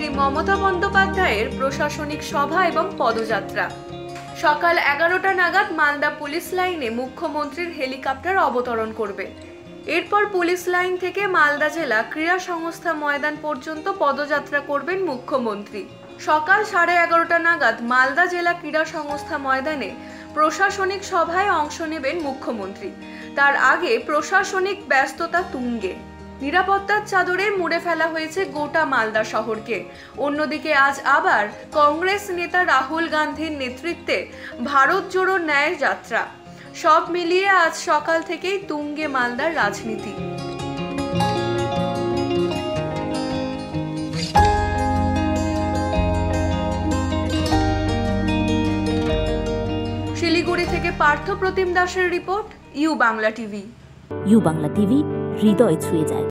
মুখ্যমন্ত্রী মমতা বন্দ্যোপাধ্যায়ের প্রশাসনিক সভা এবং পদযাত্রা। সকাল 11টা নাগাদ মালদা পুলিশ লাইনে মুখ্যমন্ত্রীর হেলিকপ্টার অবতরণ করবে। এরপর পুলিশ লাইন থেকে মালদা জেলা ক্রীড়া সংস্থা ময়দান পর্যন্ত পদযাত্রা করবেন মুখ্যমন্ত্রী। সকাল 11:30টা নাগাদ মালদা জেলা ক্রীড়া সংস্থা ময়দানে প্রশাসনিক সভায় অংশ নেবেন মুখ্যমন্ত্রী। তার আগে প্রশাসনিক ব্যস্ততা তুঙ্গে। নিরাপত্তার চাদরে মুড়ে ফেলা হয়েছে গোটা মালদা শহরকে। অন্যদিকে আজ আবার কংগ্রেস নেতা রাহুল গান্ধীর নেতৃত্বে ভারত জোড়ো ন্যায় যাত্রা। সব মিলিয়ে আজ সকাল থেকেই তুঙ্গে মালদার রাজনীতি। শিলিগুড়ি থেকে পার্থ প্রতিম দাসের report, U Bangla TV. U Bangla TV হৃদয় ছুঁয়ে যায়।